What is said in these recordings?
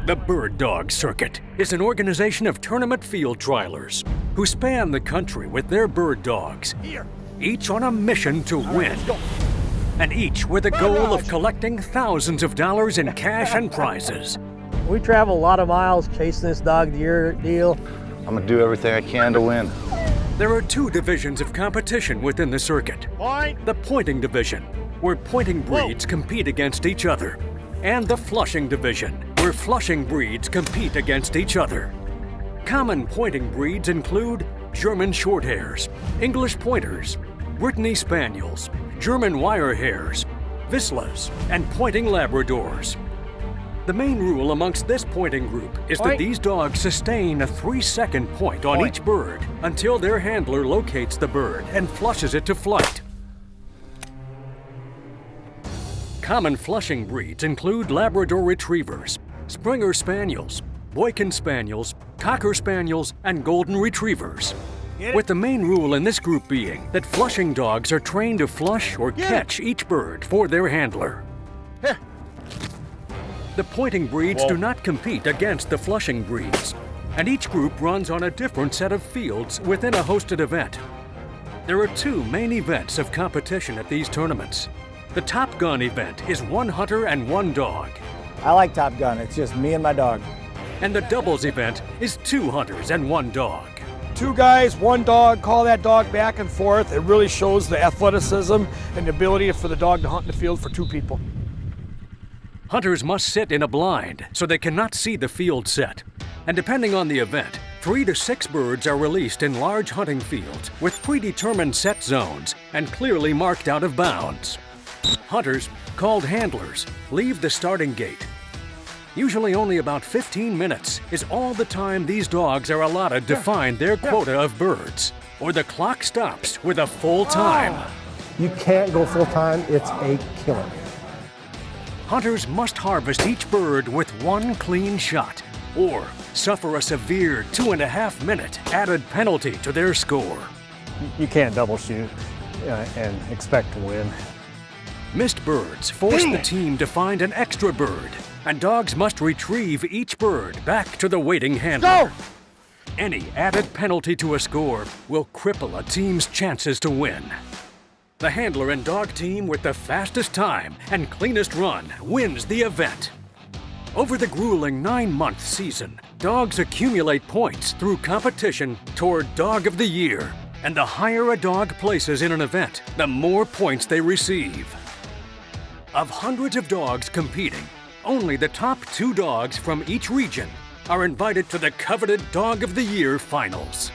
The Bird Dog Circuit is an organization of tournament field trialers who span the country with their bird dogs, each on a mission to win, and each with a goal of collecting thousands of dollars in cash and prizes. We travel a lot of miles chasing this dog year deal. I'm gonna do everything I can to win. There are two divisions of competition within the circuit. Point. The pointing division, where pointing breeds compete against each other, and the flushing division, where flushing breeds compete against each other. Common pointing breeds include German Shorthairs, English Pointers, Brittany Spaniels, German Wirehairs, Vislas, and Pointing Labradors. The main rule amongst this pointing group is that these dogs sustain a 3-second point on each bird until their handler locates the bird and flushes it to flight. Common flushing breeds include Labrador Retrievers, Springer Spaniels, Boykin Spaniels, Cocker Spaniels, and Golden Retrievers. With the main rule in this group being that flushing dogs are trained to flush or catch each bird for their handler. The pointing breeds do not compete against the flushing breeds, and each group runs on a different set of fields within a hosted event. There are two main events of competition at these tournaments. The Top Gun event is 1 hunter and 1 dog. I like Top Gun. It's just me and my dog. And the doubles event is 2 hunters and 1 dog. 2 guys, 1 dog, call that dog back and forth. It really shows the athleticism and the ability for the dog to hunt in the field for 2 people. Hunters must sit in a blind so they cannot see the field set. And depending on the event, 3 to 6 birds are released in large hunting fields with predetermined set zones and clearly marked out of bounds. Hunters, called handlers, leave the starting gate. Usually only about 15 minutes is all the time these dogs are allotted to find their quota of birds, or the clock stops with a full time. You can't go full time. It's a killer. Hunters must harvest each bird with 1 clean shot, or suffer a severe 2.5-minute added penalty to their score. You can't double shoot and expect to win. Missed birds force the team to find an extra bird, and dogs must retrieve each bird back to the waiting handler. Go! Any added penalty to a score will cripple a team's chances to win. The handler and dog team with the fastest time and cleanest run wins the event. Over the grueling 9-month season, dogs accumulate points through competition toward Dog of the Year, and the higher a dog places in an event, the more points they receive. Of hundreds of dogs competing, only the top 2 dogs from each region are invited to the coveted Dog of the Year finals.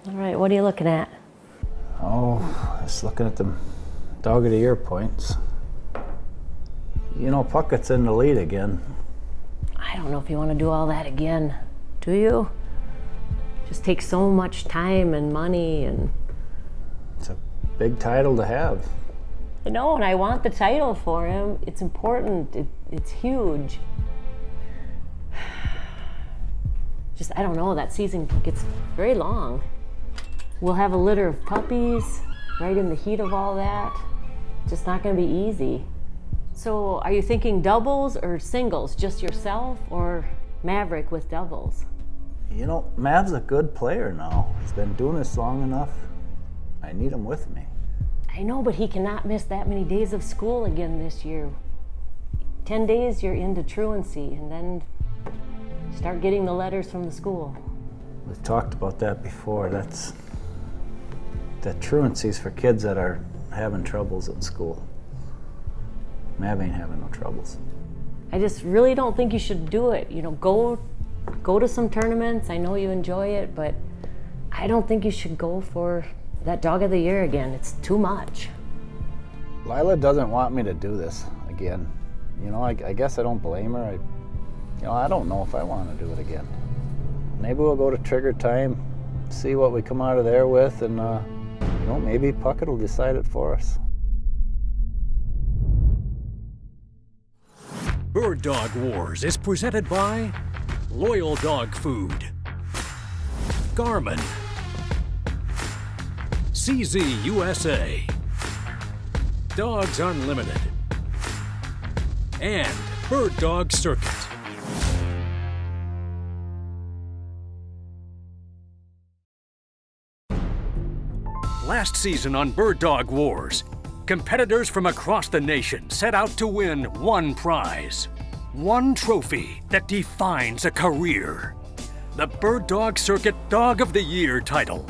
All right, what are you looking at? Oh, just looking at the Dog of the Year points. You know, Puckett's in the lead again. I don't know if you want to do all that again, do you? Just takes so much time and money and... It's a big title to have. I know, and I want the title for him. It's important, it's huge. Just, I don't know, that season gets very long. We'll have a litter of puppies right in the heat of all that. Just not gonna be easy. So are you thinking doubles or singles? Just yourself or Maverick with doubles? You know, Mav's a good player now. He's been doing this long enough. I need him with me. I know, but he cannot miss that many days of school again this year. 10 days you're into truancy and then start getting the letters from the school. We've talked about that before. That's the truancy's for kids that are having troubles at school. Mav ain't having no troubles. I just really don't think you should do it. You know, go to some tournaments. I know you enjoy it, but I don't think you should go for that dog of the year again. It's too much. Lila doesn't want me to do this again. You know, I guess I don't blame her. I don't know if I want to do it again. Maybe we'll go to trigger time, see what we come out of there with, and maybe Puckett will decide it for us. Bird Dog Wars is presented by Loyal Dog Food, Garmin, CZ USA, Dogs Unlimited, and Bird Dog Circuit. Last season on Bird Dog Wars, competitors from across the nation set out to win one prize, one trophy that defines a career, the Bird Dog Circuit Dog of the Year title.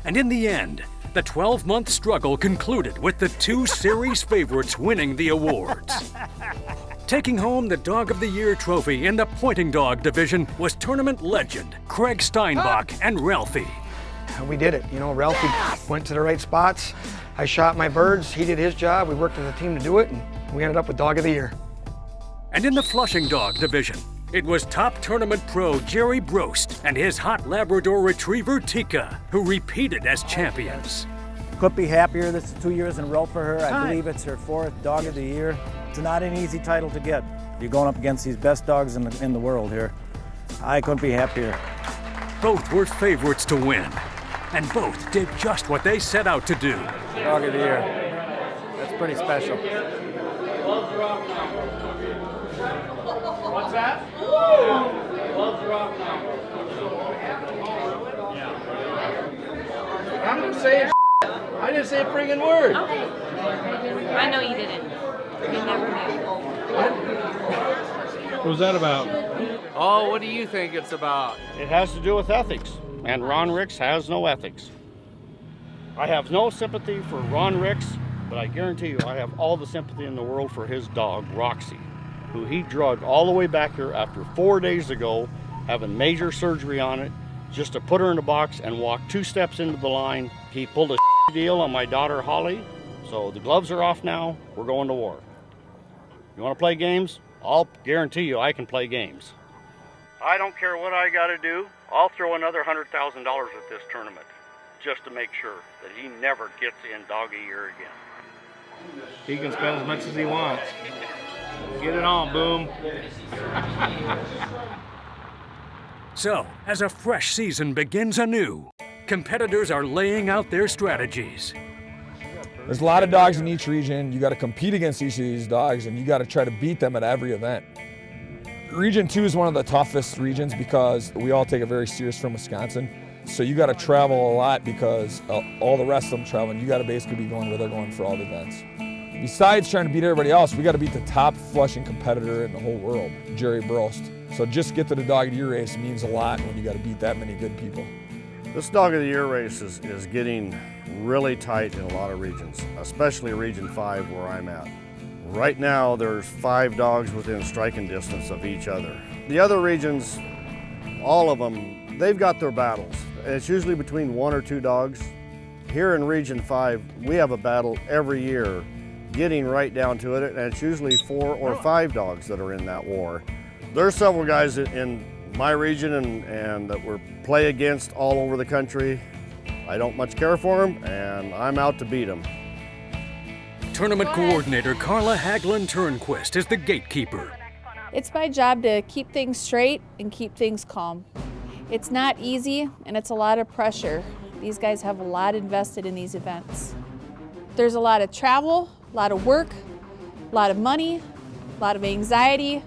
And in the end, the 12-month struggle concluded with the 2 series favorites winning the awards. Taking home the Dog of the Year trophy in the pointing dog division was tournament legend Craig Steinbach and Ralphie. We did it. You know, Ralphie went to the right spots. I shot my birds. He did his job. We worked as a team to do it, and we ended up with Dog of the Year. And in the Flushing Dog division, it was top tournament pro Jerry Brost and his hot Labrador Retriever Tika who repeated as champions. Couldn't be happier. This is 2 years in a row for her. I believe it's her 4th Dog of the Year. It's not an easy title to get. You're going up against these best dogs in the world here. I couldn't be happier. Both were favorites to win, and both did just what they set out to do. Dog of the Year. That's pretty special. What's that? I didn't say it. I didn't say a friggin' word. Okay. I know you didn't. You never knew. What was that about? Oh, what do you think it's about? It has to do with ethics, and Ron Ricks has no ethics. I have no sympathy for Ron Ricks, but I guarantee you I have all the sympathy in the world for his dog, Roxy, who he drugged all the way back here after 4 days ago, having major surgery on it, just to put her in a box and walk 2 steps into the line. He pulled a deal on my daughter, Holly, so the gloves are off now. We're going to war. You want to play games? I'll guarantee you I can play games. I don't care what I got to do. I'll throw another $100,000 at this tournament just to make sure that he never gets in Dog of the Year again. He can spend as much as he wants. Get it on, Boom. So, as a fresh season begins anew, competitors are laying out their strategies. There's a lot of dogs in each region. You got to compete against each of these dogs, and you got to try to beat them at every event. Region 2 is one of the toughest regions because we all take it very serious from Wisconsin. So you got to travel a lot because all the rest of them traveling. You got to basically be going where they're going for all the events. Besides trying to beat everybody else, we got to beat the top Flushing competitor in the whole world, Jerry Brost. So just to get to the Dog of the Year race means a lot when you got to beat that many good people. This Dog of the Year race is getting really tight in a lot of regions, especially Region 5 where I'm at. Right now there's 5 dogs within striking distance of each other. The other regions, all of them, they've got their battles. It's usually between 1 or 2 dogs. Here in Region 5, we have a battle every year, getting right down to it, and it's usually 4 or 5 dogs that are in that war. There's several guys in my region and that we play against all over the country. I don't much care for them, and I'm out to beat them. Tournament coordinator Carla Haglund Turnquist is the gatekeeper. It's my job to keep things straight and keep things calm. It's not easy, and it's a lot of pressure. These guys have a lot invested in these events. There's a lot of travel, a lot of work, a lot of money, a lot of anxiety,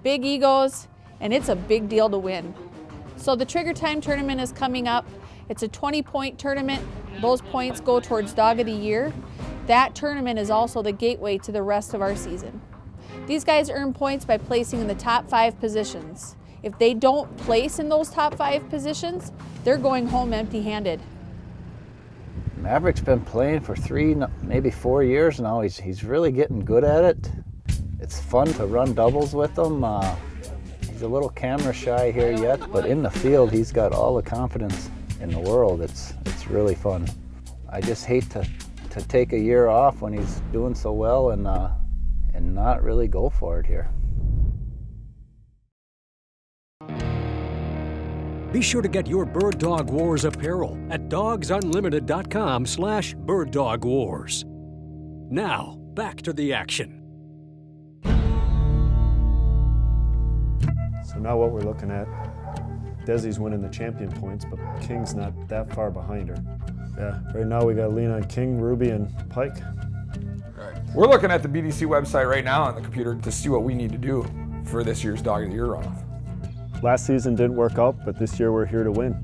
big egos, and it's a big deal to win. So the Trigger Time tournament is coming up. It's a 20-point tournament. Those points go towards Dog of the Year. That tournament is also the gateway to the rest of our season. These guys earn points by placing in the top 5 positions. If they don't place in those top 5 positions, they're going home empty-handed. Maverick's been playing for 3, maybe 4 years now. He's really getting good at it. It's fun to run doubles with him. He's a little camera shy here yet, but in the field he's got all the confidence in the world. It's really fun. I just hate to take a year off when he's doing so well and not really go for it here. Be sure to get your Bird Dog Wars apparel at dogsunlimited.com/birddogwars. Now, back to the action. So now what we're looking at, Desi's winning the champion points, but King's not that far behind her. Yeah, right now we got to lean on King, Ruby, and Pike. Right. We're looking at the BDC website right now on the computer to see what we need to do for this year's Dog of the Year runoff. Last season didn't work out, but this year we're here to win.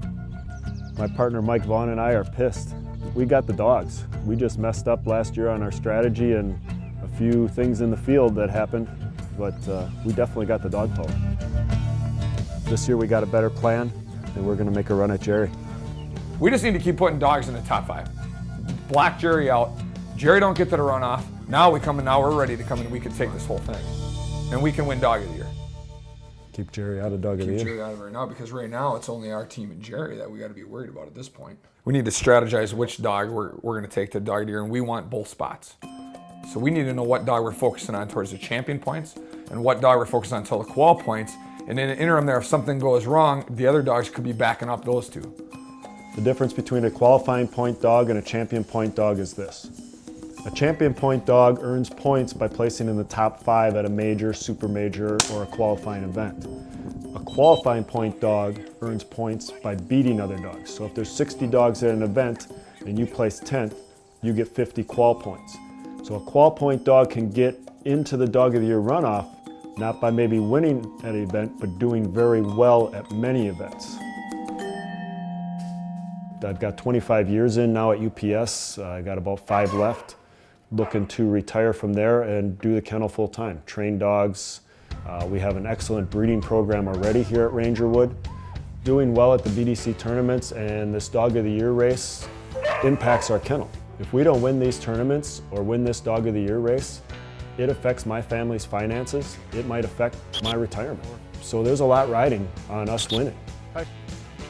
My partner Mike Vaughn and I are pissed. We got the dogs. We just messed up last year on our strategy and a few things in the field that happened, but we definitely got the dog power. This year we got a better plan, and we're going to make a run at Jerry. We just need to keep putting dogs in the top 5. Block Jerry out. Jerry don't get to the runoff. Now we're ready to come in and we can take this whole thing. And we can win Dog of the Year. Keep Jerry out of Dog of the Year. Keep Jerry out of it right now, because right now it's only our team and Jerry that we got to be worried about at this point. We need to strategize which dog we're going to take to Dog of the Year, and we want both spots. So we need to know what dog we're focusing on towards the champion points and what dog we're focusing on until the qual points. And in the interim there, if something goes wrong, the other dogs could be backing up those two. The difference between a qualifying point dog and a champion point dog is this. A champion point dog earns points by placing in the top 5 at a major, super major, or a qualifying event. A qualifying point dog earns points by beating other dogs. So if there's 60 dogs at an event and you place 10th, you get 50 qual points. So a qual point dog can get into the Dog of the Year runoff, not by maybe winning at an event, but doing very well at many events. I've got 25 years in now at UPS. I got about 5 left. Looking to retire from there and do the kennel full time. Train dogs. We have an excellent breeding program already here at Rangerwood. Doing well at the BDC tournaments, and this Dog of the Year race impacts our kennel. If we don't win these tournaments or win this Dog of the Year race, it affects my family's finances. It might affect my retirement. So there's a lot riding on us winning.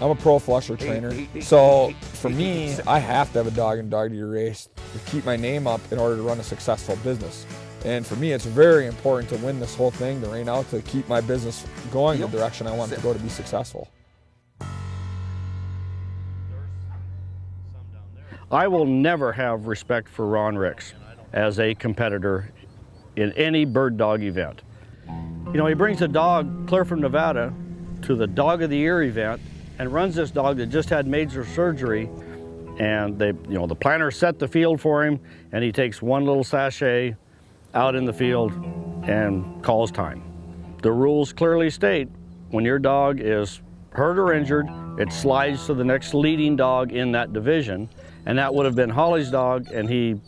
I'm a pro flusher trainer, so for me, I have to have a dog in Dog of the Year race to keep my name up in order to run a successful business. And for me, it's very important to win this whole thing right now to keep my business going the direction I want it to go to be successful. I will never have respect for Ron Ricks as a competitor in any bird dog event. You know, he brings a dog clear from Nevada to the Dog of the Year event and runs this dog that just had major surgery, and the planner set the field for him, and he takes one little sachet out in the field and calls time. The rules clearly state when your dog is hurt or injured, it slides to the next leading dog in that division, and that would have been Holly's dog, and he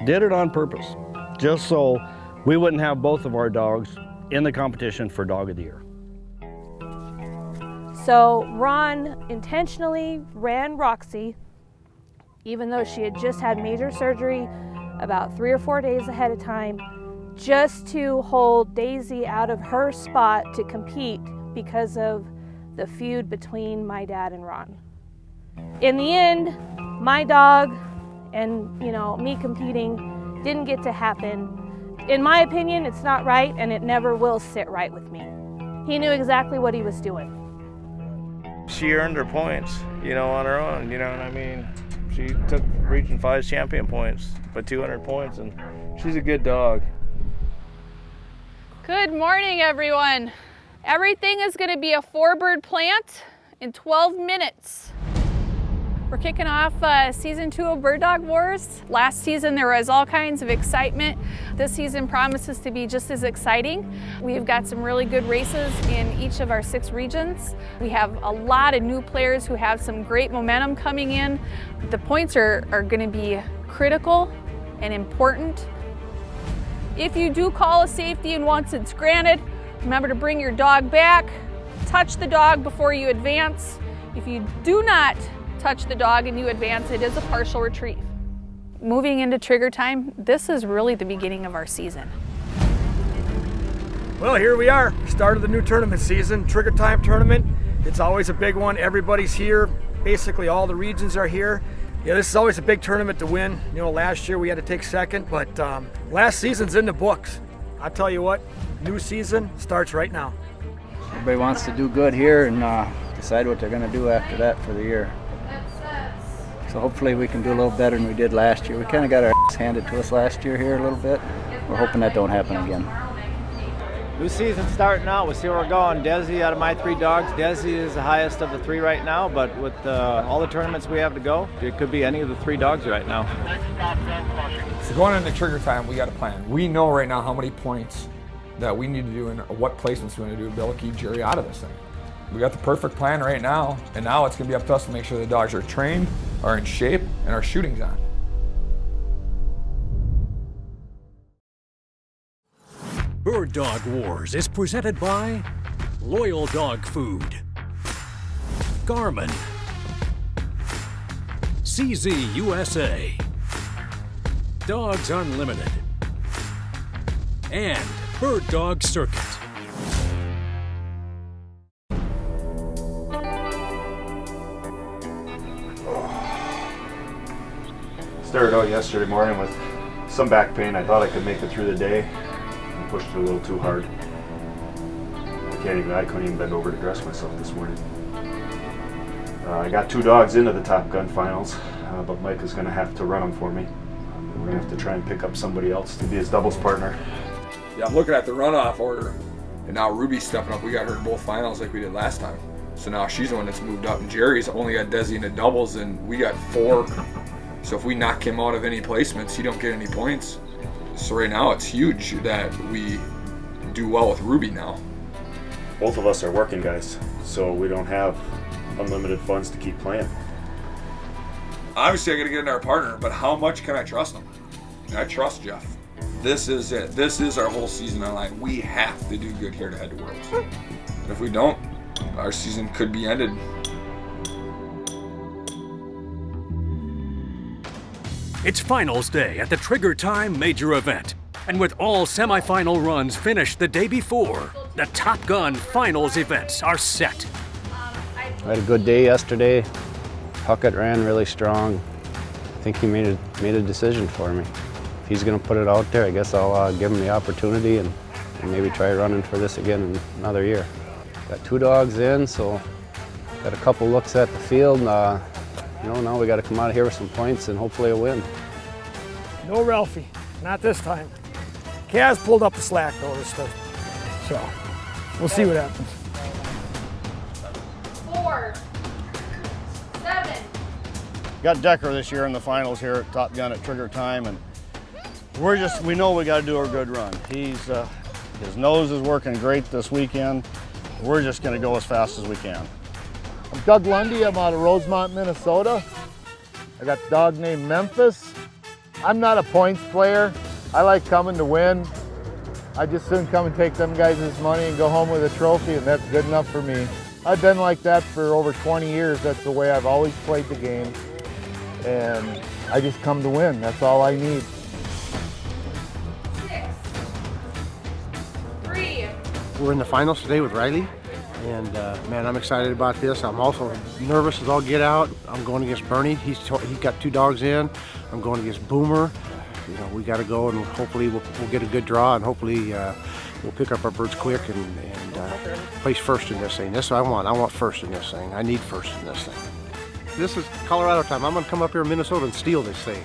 did it on purpose, just so we wouldn't have both of our dogs in the competition for Dog of the Year. So Ron intentionally ran Roxy, even though she had just had major surgery about 3 or 4 days ahead of time, just to hold Daisy out of her spot to compete because of the feud between my dad and Ron. In the end, my dog and me competing didn't get to happen. In my opinion, it's not right, and it never will sit right with me. He knew exactly what he was doing. She earned her points, on her own, what I mean? She took Region 5's champion points, but 200 points, and she's a good dog. Good morning, everyone. Everything is going to be a 4-bird plant in 12 minutes. We're kicking off season 2 of Bird Dog Wars. Last season there was all kinds of excitement. This season promises to be just as exciting. We've got some really good races in each of our 6 regions. We have a lot of new players who have some great momentum coming in. The points are going to be critical and important. If you do call a safety and once it's granted, remember to bring your dog back, touch the dog before you advance. If you do not touch the dog and you advance, it is a partial retrieve. Moving into trigger time, this is really the beginning of our season. Well, here we are, start of the new tournament season, Trigger Time tournament. It's always a big one. Everybody's here. Basically all the regions are here. Yeah, this is always a big tournament to win. You know, last year we had to take second, but last season's in the books. I tell you what, new season starts right now. Everybody wants to do good here and decide what they're going to do after that for the year. So hopefully we can do a little better than we did last year. We kind of got our ass handed to us last year here a little bit. We're hoping that don't happen again. New season starting out. We'll see where we're going. Desi, out of my 3 dogs, Desi is the highest of the 3 right now, but with all the tournaments we have to go, it could be any of the 3 dogs right now. So going into trigger time, we got a plan. We know right now how many points that we need to do and what placements we want to do to be able to keep Jerry out of this thing. We got the perfect plan right now, and now it's going to be up to us to make sure the dogs are trained, are in shape, and our shooting's on. Bird Dog Wars is presented by Loyal Dog Food, Garmin, CZ USA, Dogs Unlimited, and Bird Dog Circuit. Started out yesterday morning with some back pain. I thought I could make it through the day. Pushed it a little too hard. I couldn't even bend over to dress myself this morning. I got 2 dogs into the Top Gun finals, but Mike is going to have to run them for me. We're going to have to try and pick up somebody else to be his doubles partner. Yeah, I'm looking at the runoff order, and now Ruby's stepping up. We got her in both finals like we did last time. So now she's the one that's moved up, and Jerry's only got Desi in the doubles, and we got 4. So if we knock him out of any placements, he don't get any points. So right now it's huge that we do well with Ruby now. Both of us are working guys, so we don't have unlimited funds to keep playing. Obviously I gotta get in our partner, but how much can I trust him? I trust Jeff. This is it. This is our whole season on line. We have to do good here to head to Worlds. If we don't, our season could be ended. It's finals day at the Trigger Time major event. And with all semifinal runs finished the day before, the Top Gun finals events are set. I had a good day yesterday. Puckett ran really strong. I think he made a decision for me. If he's going to put it out there, I guess I'll give him the opportunity and maybe try running for this again in another year. Got 2 dogs in, so got a couple looks at the field. Now we got to come out of here with some points and hopefully a win. No Ralphie, not this time. Kaz pulled up the slack though this time. So we'll see what happens. 4, 7. Got Decker this year in the finals here at Top Gun at Trigger Time, and we know we got to do a good run. His nose is working great this weekend. We're just going to go as fast as we can. I'm Doug Lundy. I'm out of Rosemont, Minnesota. I got a dog named Memphis. I'm not a points player. I like coming to win. I just soon come and take them guys' money and go home with a trophy, and that's good enough for me. I've been like that for over 20 years. That's the way I've always played the game. And I just come to win. That's all I need. 6, 3. We're in the finals today with Riley. And man, I'm excited about this. I'm also nervous as all get out. I'm going against Bernie. He's got 2 dogs in. I'm going against Boomer. We got to go and hopefully we'll get a good draw and hopefully we'll pick up our birds quick and place first in this thing. That's what I want. I want first in this thing. I need first in this thing. This is Colorado time. I'm going to come up here in Minnesota and steal this thing.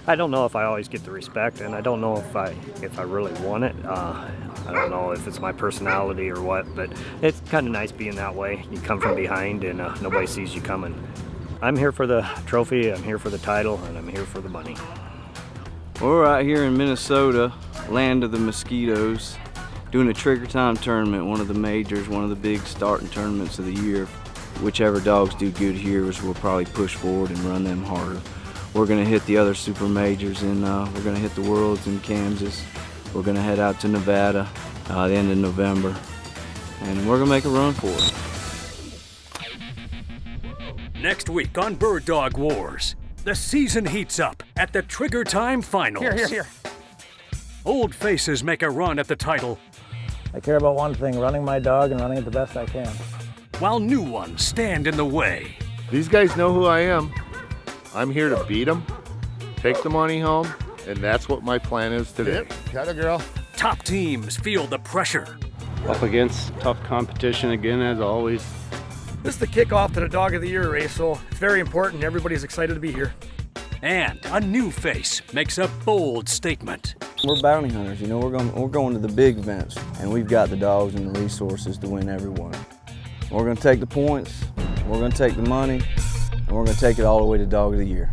I don't know if I always get the respect, and I don't know if I really want it. I don't know if it's my personality or what, but it's kind of nice being that way. You come from behind and nobody sees you coming. I'm here for the trophy, I'm here for the title, and I'm here for the money. We're out here in Minnesota, land of the mosquitoes, doing a Trigger Time tournament, one of the majors, one of the big starting tournaments of the year. Whichever dogs do good here is we'll probably push forward and run them harder. We're going to hit the other super majors, and we're going to hit the Worlds in Kansas. We're going to head out to Nevada the end of November, and we're going to make a run for it. Next week on Bird Dog Wars, the season heats up at the Trigger Time Finals. Here. Old faces make a run at the title, I care about one thing, running my dog and running it the best I can. while new ones stand in the way. These guys know who I am. I'm here to beat them, take the money home, and that's what my plan is today. Got it, girl. Top teams feel the pressure. Up against tough competition again, as always. This is the kickoff to the Dog of the Year race, so it's very important. Everybody's excited to be here. And a new face makes a bold statement. We're bounty hunters, you know, we're going to the big events, and we've got the dogs and the resources to win every one. We're going to take the points, we're going to take the money, and we're going to take it all the way to Dog of the Year.